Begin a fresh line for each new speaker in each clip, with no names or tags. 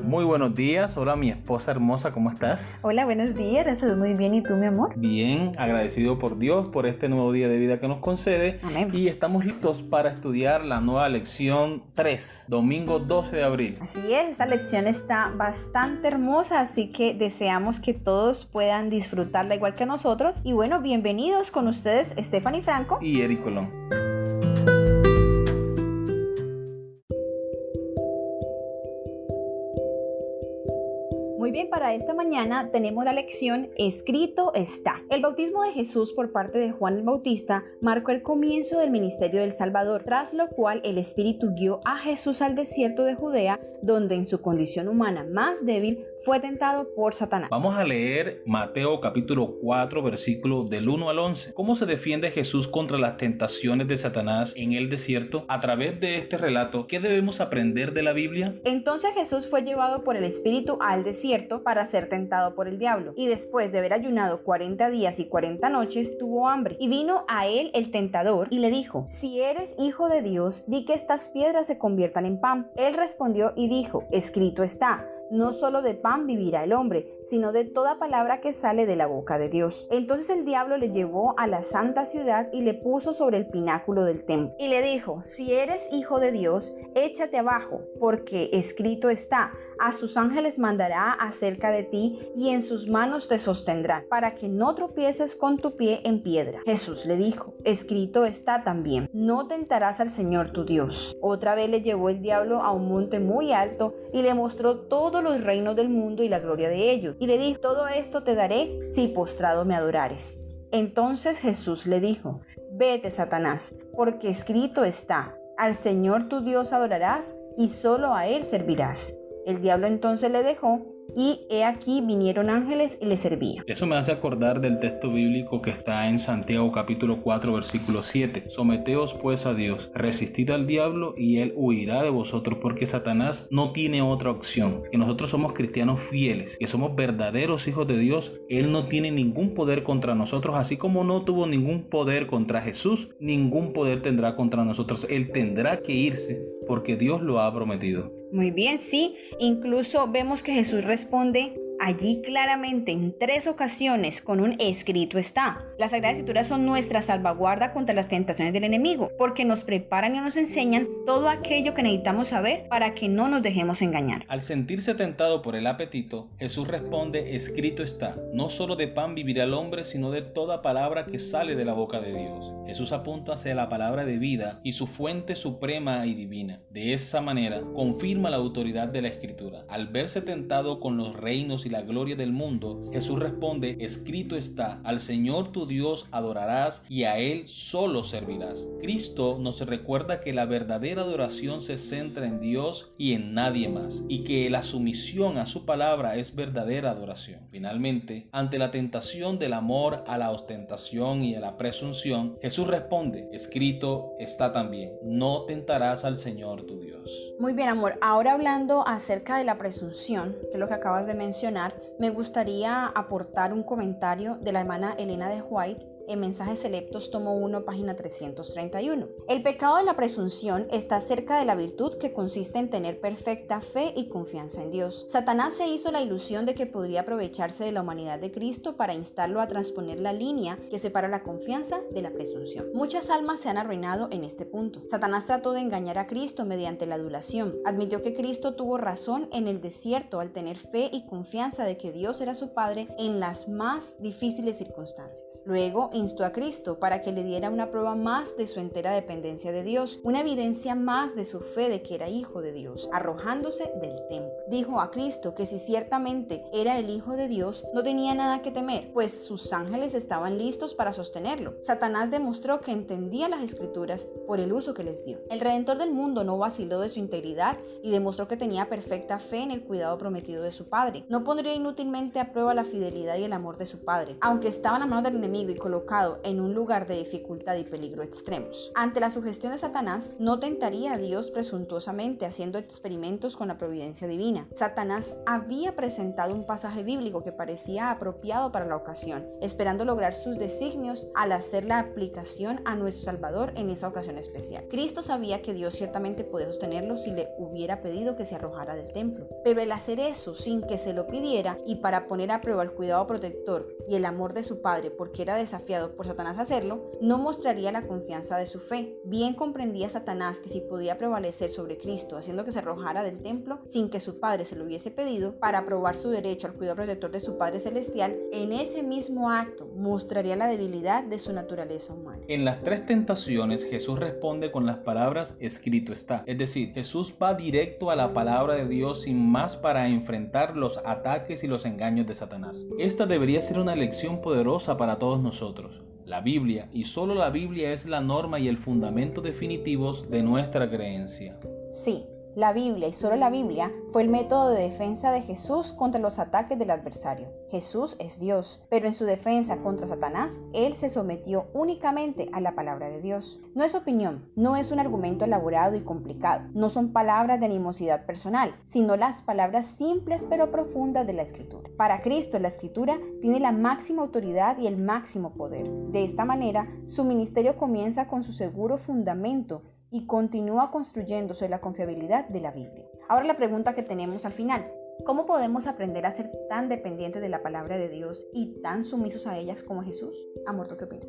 Muy buenos días, hola mi esposa hermosa, ¿cómo estás?
Hola, buenos días, gracias, muy bien, ¿y tú, mi amor?
Bien, agradecido por Dios por este nuevo día de vida que nos concede.
Amén.
Y estamos listos para estudiar la nueva lección 3, domingo 12 de abril.
Así es, esta lección está bastante hermosa, así que deseamos que todos puedan disfrutarla igual que nosotros. Y bueno, bienvenidos con ustedes, Stephanie Franco
Y Eric Colón.
Muy bien, para esta mañana tenemos la lección Escrito está. El bautismo de Jesús por parte de Juan el Bautista marcó el comienzo del ministerio del Salvador, tras lo cual el Espíritu guió a Jesús al desierto de Judea, donde en su condición humana más débil fue tentado por Satanás.
Vamos a leer Mateo capítulo 4, versículo del 1 al 11. ¿Cómo se defiende Jesús contra las tentaciones de Satanás en el desierto? A través de este relato, ¿qué debemos aprender de la Biblia?
Entonces Jesús fue llevado por el Espíritu al desierto para ser tentado por el diablo, y después de haber ayunado 40 días y 40 noches tuvo hambre, y vino a él el tentador y le dijo: si eres hijo de Dios, di que estas piedras se conviertan en pan. Él respondió y dijo: escrito está, no solo de pan vivirá el hombre, sino de toda palabra que sale de la boca de Dios. Entonces el diablo le llevó a la santa ciudad y le puso sobre el pináculo del templo. Y le dijo: si eres hijo de Dios, échate abajo, porque escrito está, a sus ángeles mandará acerca de ti, y en sus manos te sostendrán, para que no tropieces con tu pie en piedra. Jesús le dijo: escrito está también, no tentarás al Señor tu Dios. Otra vez le llevó el diablo a un monte muy alto y le mostró todos los reinos del mundo y la gloria de ellos, y le dijo: todo esto te daré si postrado me adorares. Entonces Jesús le dijo: vete, Satanás, porque escrito está, al Señor tu Dios adorarás y solo a él servirás. El diablo entonces le dejó, y he aquí vinieron ángeles y le servían.
Eso me hace acordar del texto bíblico que está en Santiago capítulo 4 versículo 7. Someteos pues a Dios, resistid al diablo y él huirá de vosotros, porque Satanás no tiene otra opción. Que nosotros somos cristianos fieles, que somos verdaderos hijos de Dios. Él no tiene ningún poder contra nosotros, así como no tuvo ningún poder contra Jesús, ningún poder tendrá contra nosotros. Él tendrá que irse porque Dios lo ha prometido.
Muy bien, sí. Incluso vemos que Jesús responde allí claramente en 3 ocasiones con un escrito está. Las Sagradas Escrituras son nuestra salvaguarda contra las tentaciones del enemigo, porque nos preparan y nos enseñan todo aquello que necesitamos saber para que no nos dejemos engañar.
Al sentirse tentado por el apetito, Jesús responde: escrito está, no solo de pan vivirá el hombre, sino de toda palabra que sale de la boca de Dios. Jesús apunta hacia la palabra de vida y su fuente suprema y divina. De esa manera, confirma la autoridad de la Escritura. Al verse tentado con los reinos y la gloria del mundo, Jesús responde: escrito está, al Señor tu Dios adorarás y a Él solo servirás. Cristo nos recuerda que la verdadera adoración se centra en Dios y en nadie más, y que la sumisión a su palabra es verdadera adoración. Finalmente, ante la tentación del amor a la ostentación y a la presunción, Jesús responde: escrito está también, no tentarás al Señor tu Dios.
Muy bien, amor, ahora hablando acerca de la presunción, que es lo que acabas de mencionar, me gustaría aportar un comentario de la hermana Elena de White en Mensajes Selectos, tomo 1, página 331. El pecado de la presunción está cerca de la virtud que consiste en tener perfecta fe y confianza en Dios. Satanás se hizo la ilusión de que podría aprovecharse de la humanidad de Cristo para instarlo a transponer la línea que separa la confianza de la presunción. Muchas almas se han arruinado en este punto. Satanás trató de engañar a Cristo mediante la adulación. Admitió que Cristo tuvo razón en el desierto al tener fe y confianza de que Dios era su Padre en las más difíciles circunstancias. Luego instó a Cristo para que le diera una prueba más de su entera dependencia de Dios, una evidencia más de su fe de que era hijo de Dios, arrojándose del templo. Dijo a Cristo que si ciertamente era el Hijo de Dios, no tenía nada que temer, pues sus ángeles estaban listos para sostenerlo. Satanás demostró que entendía las Escrituras por el uso que les dio. El Redentor del mundo no vaciló de su integridad y demostró que tenía perfecta fe en el cuidado prometido de su Padre. No pondría inútilmente a prueba la fidelidad y el amor de su Padre. Aunque estaba en la mano del enemigo y colocado colocado en un lugar de dificultad y peligro extremos. Ante la sugestión de Satanás, no tentaría a Dios presuntuosamente haciendo experimentos con la providencia divina. Satanás había presentado un pasaje bíblico que parecía apropiado para la ocasión, esperando lograr sus designios al hacer la aplicación a nuestro Salvador en esa ocasión especial. Cristo sabía que Dios ciertamente podía sostenerlo si le hubiera pedido que se arrojara del templo, pero el hacer eso sin que se lo pidiera y para poner a prueba el cuidado protector y el amor de su Padre porque era desafiado por Satanás a hacerlo, no mostraría la confianza de su fe. Bien comprendía Satanás que si podía prevalecer sobre Cristo haciendo que se arrojara del templo sin que su Padre se lo hubiese pedido para probar su derecho al cuidado protector de su Padre Celestial, en ese mismo acto mostraría la debilidad de su naturaleza humana.
En las tres tentaciones Jesús responde con las palabras escrito está, es decir, Jesús va directo a la palabra de Dios sin más para enfrentar los ataques y los engaños de Satanás. Esta debería ser una lección poderosa para todos nosotros. La Biblia, y solo la Biblia, es la norma y el fundamento definitivos de nuestra creencia.
Sí, la Biblia y solo la Biblia fue el método de defensa de Jesús contra los ataques del adversario. Jesús es Dios, pero en su defensa contra Satanás, Él se sometió únicamente a la palabra de Dios. No es opinión, no es un argumento elaborado y complicado, no son palabras de animosidad personal, sino las palabras simples pero profundas de la Escritura. Para Cristo, la Escritura tiene la máxima autoridad y el máximo poder. De esta manera, su ministerio comienza con su seguro fundamento y continúa construyendo sobre la confiabilidad de la Biblia. Ahora la pregunta que tenemos al final: ¿cómo podemos aprender a ser tan dependientes de la palabra de Dios y tan sumisos a ellas como Jesús? Amor, ¿tú qué opinas?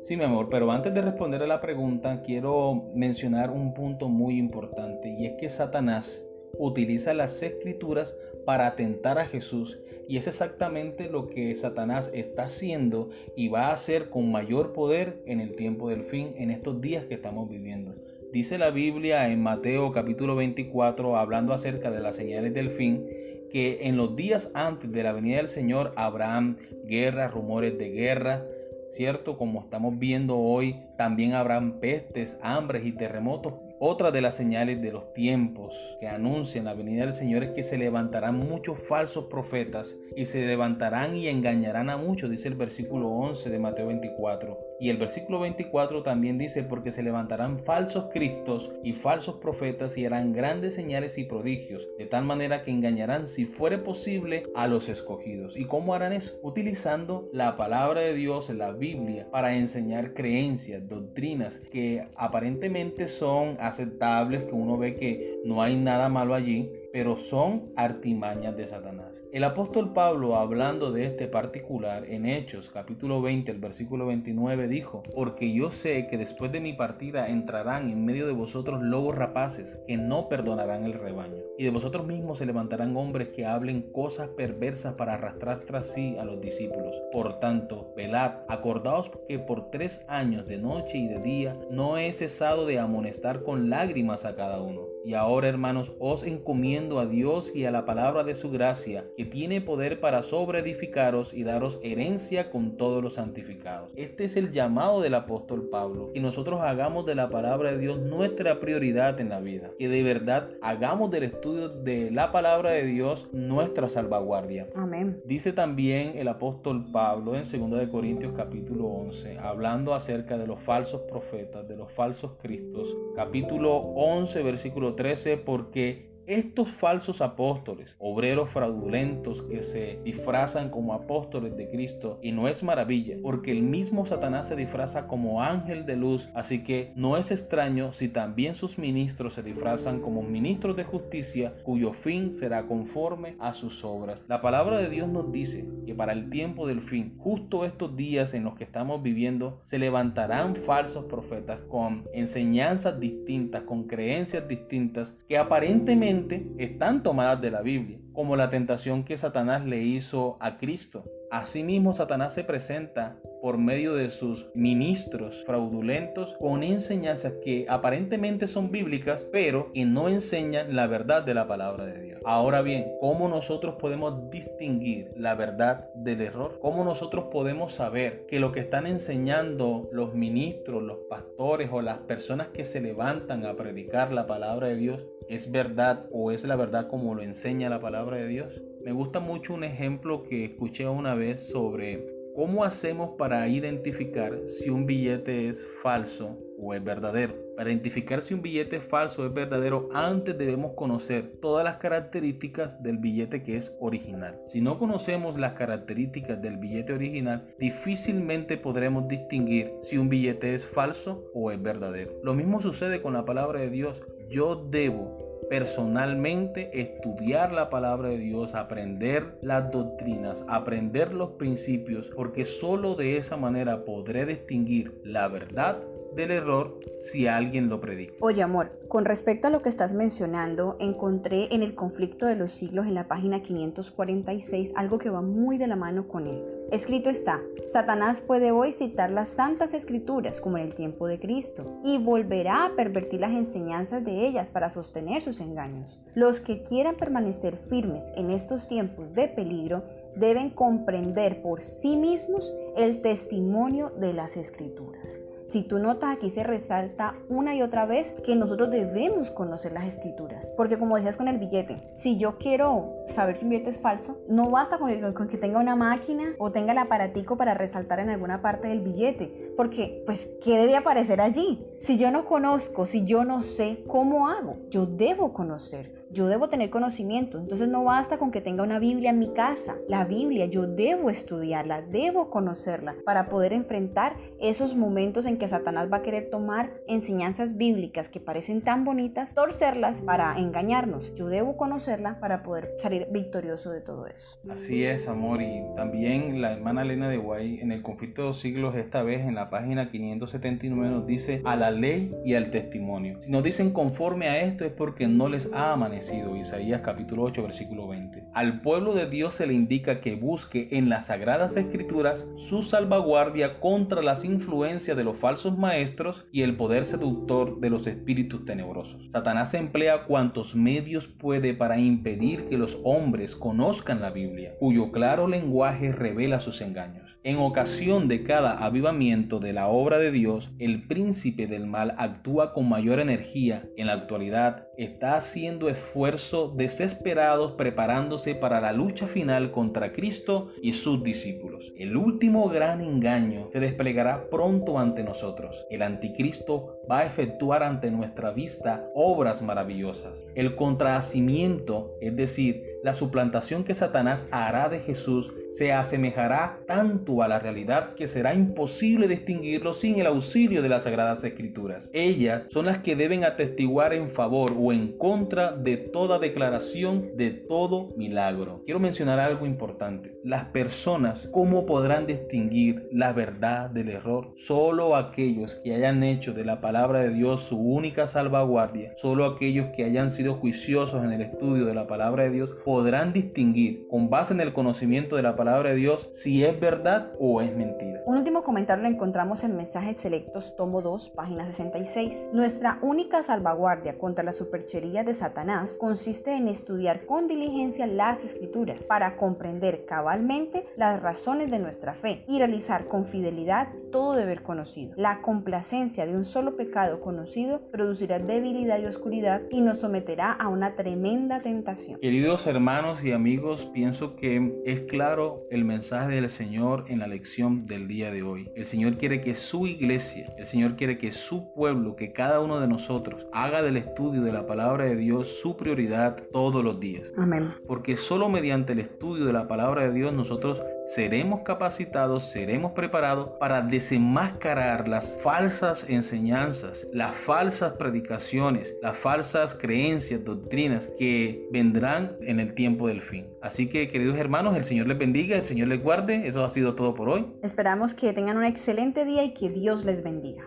Sí, mi amor, pero antes de responder a la pregunta, quiero mencionar un punto muy importante, y es que Satanás utiliza las Escrituras para atentar a Jesús, y es exactamente lo que Satanás está haciendo y va a hacer con mayor poder en el tiempo del fin, en estos días que estamos viviendo. Dice la Biblia en Mateo capítulo 24, hablando acerca de las señales del fin, que en los días antes de la venida del Señor habrán guerras, rumores de guerra, ¿cierto? Como estamos viendo hoy, también habrán pestes, hambres y terremotos. Otra de las señales de los tiempos que anuncian la venida del Señor es que se levantarán muchos falsos profetas y se levantarán y engañarán a muchos, dice el versículo 11 de Mateo 24. Y el versículo 24 también dice: porque se levantarán falsos cristos y falsos profetas y harán grandes señales y prodigios, de tal manera que engañarán, si fuere posible, a los escogidos. ¿Y cómo harán eso? Utilizando la palabra de Dios, la Biblia, para enseñar creencias, doctrinas que aparentemente son aceptables, que uno ve que no hay nada malo allí, pero son artimañas de Satanás. El apóstol Pablo, hablando de este particular en Hechos capítulo 20, el versículo 29, dijo: porque yo sé que después de mi partida entrarán en medio de vosotros lobos rapaces que no perdonarán el rebaño, y de vosotros mismos se levantarán hombres que hablen cosas perversas para arrastrar tras sí a los discípulos. Por tanto, velad, acordaos que por 3 años de noche y de día no he cesado de amonestar con lágrimas a cada uno. Y ahora, hermanos, os encomiendo a Dios y a la palabra de su gracia, que tiene poder para sobreedificaros y daros herencia con todos los santificados. Este es el llamado del apóstol Pablo, que nosotros hagamos de la palabra de Dios nuestra prioridad en la vida, que de verdad hagamos del estudio de la palabra de Dios nuestra salvaguardia.
Amén.
Dice también el apóstol Pablo en 2 de Corintios capítulo 11, hablando acerca de los falsos profetas, de los falsos cristos, capítulo 11, versículo 13, porque estos falsos apóstoles, obreros fraudulentos que se disfrazan como apóstoles de Cristo, y no es maravilla, porque el mismo Satanás se disfraza como ángel de luz, así que no es extraño si también sus ministros se disfrazan como ministros de justicia, cuyo fin será conforme a sus obras. La palabra de Dios nos dice que para el tiempo del fin, justo estos días en los que estamos viviendo, se levantarán falsos profetas con enseñanzas distintas, con creencias distintas, que aparentemente están tomadas de la Biblia, como la tentación que Satanás le hizo a Cristo. Asimismo, Satanás se presenta por medio de sus ministros fraudulentos con enseñanzas que aparentemente son bíblicas, pero que no enseñan la verdad de la palabra de Dios. Ahora bien, ¿cómo nosotros podemos distinguir la verdad del error? ¿Cómo nosotros podemos saber que lo que están enseñando los ministros, los pastores o las personas que se levantan a predicar la palabra de Dios es verdad o es la verdad como lo enseña la palabra de Dios? Me gusta mucho un ejemplo que escuché una vez sobre ¿Cómo hacemos para identificar si un billete es falso o es verdadero? Para identificar si un billete es falso o es verdadero, antes debemos conocer todas las características del billete que es original. Si no conocemos las características del billete original, difícilmente podremos distinguir si un billete es falso o es verdadero. Lo mismo sucede con la palabra de Dios. Yo debo personalmente estudiar la palabra de Dios, aprender las doctrinas, aprender los principios, porque solo de esa manera podré distinguir la verdad del error si alguien lo predica.
Oye, amor, con respecto a lo que estás mencionando, encontré en el conflicto de los siglos en la página 546 algo que va muy de la mano con esto. Escrito está: Satanás puede hoy citar las santas escrituras como en el tiempo de Cristo y volverá a pervertir las enseñanzas de ellas para sostener sus engaños. Los que quieran permanecer firmes en estos tiempos de peligro deben comprender por sí mismos el testimonio de las escrituras. Si tú notas, aquí se resalta una y otra vez que nosotros debemos conocer las escrituras, porque como decías con el billete, si yo quiero saber si un billete es falso, no basta con que tenga una máquina o tenga el aparatico para resaltar en alguna parte del billete, porque pues ¿qué debe aparecer allí? Si yo no conozco, si yo no sé, ¿cómo hago? Yo debo conocer. Yo debo tener conocimiento, entonces no basta con que tenga una Biblia en mi casa. La Biblia yo debo estudiarla, debo conocerla para poder enfrentar esos momentos en que Satanás va a querer tomar enseñanzas bíblicas que parecen tan bonitas, torcerlas para engañarnos. Yo debo conocerla para poder salir victorioso de todo eso.
Así es, amor, y también la hermana Elena de White en el conflicto de los siglos, esta vez en la página 579 nos dice: a la ley y al testimonio. Si nos dicen conforme a esto es porque no les ha amanecido. Isaías capítulo 8 versículo 20. Al pueblo de Dios se le indica que busque en las sagradas escrituras su salvaguardia contra las influencias de los falsos maestros y el poder seductor de los espíritus tenebrosos. Satanás emplea cuantos medios puede para impedir que los hombres conozcan la Biblia, cuyo claro lenguaje revela sus engaños. En ocasión de cada avivamiento de la obra de Dios, el príncipe del mal actúa con mayor energía. En la actualidad, está haciendo esfuerzos desesperados preparándose para la lucha final contra Cristo y sus discípulos. El último gran engaño se desplegará pronto ante nosotros. El anticristo va a efectuar ante nuestra vista obras maravillosas. El contrahacimiento, es decir, la suplantación que Satanás hará de Jesús, se asemejará tanto a la realidad que será imposible distinguirlo sin el auxilio de las Sagradas Escrituras. Ellas son las que deben atestiguar en favor o en contra de toda declaración, de todo milagro. Quiero mencionar algo importante. Las personas, ¿cómo podrán distinguir la verdad del error? Solo aquellos que hayan hecho de la palabra de Dios su única salvaguardia, solo aquellos que hayan sido juiciosos en el estudio de la palabra de Dios, podrán distinguir con base en el conocimiento de la palabra de Dios si es verdad o es mentira.
Un último comentario lo encontramos en Mensajes Selectos, tomo 2, página 66. Nuestra única salvaguardia contra la superchería de Satanás consiste en estudiar con diligencia las Escrituras para comprender cabalmente las razones de nuestra fe y realizar con fidelidad todo deber conocido. La complacencia de un solo pecado conocido producirá debilidad y oscuridad y nos someterá a una tremenda tentación.
Queridos hermanos y amigos, pienso que es claro el mensaje del Señor en la lección del día de hoy. El Señor quiere que su iglesia, el Señor quiere que su pueblo, que cada uno de nosotros haga del estudio de la palabra de Dios su prioridad todos los días.
Amén.
Porque solo mediante el estudio de la palabra de Dios nosotros seremos capacitados, seremos preparados para desenmascarar las falsas enseñanzas, las falsas predicaciones, las falsas creencias, doctrinas que vendrán en el tiempo del fin. Así que, queridos hermanos, el Señor les bendiga, el Señor les guarde. Eso ha sido todo por hoy.
Esperamos que tengan un excelente día y que Dios les bendiga.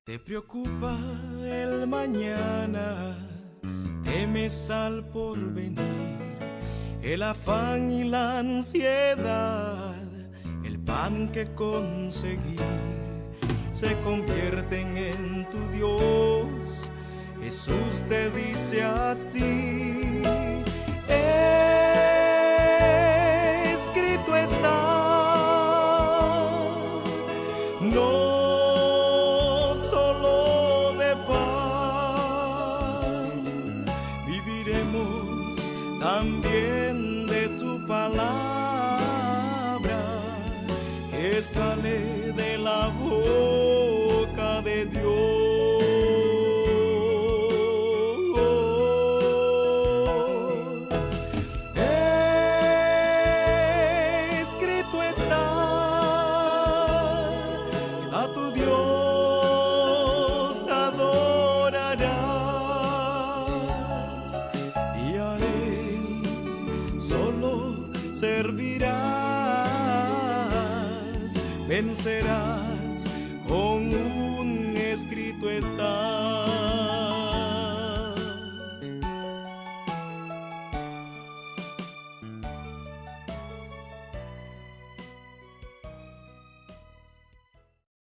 Te preocupa el mañana, temes al porvenir. El afán y la ansiedad, el pan que conseguir, se convierten en tu Dios. Jesús te dice así: escrito está, no solo de pan viviremos, también de tu palabra sale de la boca de Dios. Escrito está, a tu Dios adorarás y a Él solo servirás. Vencerás con un escrito está.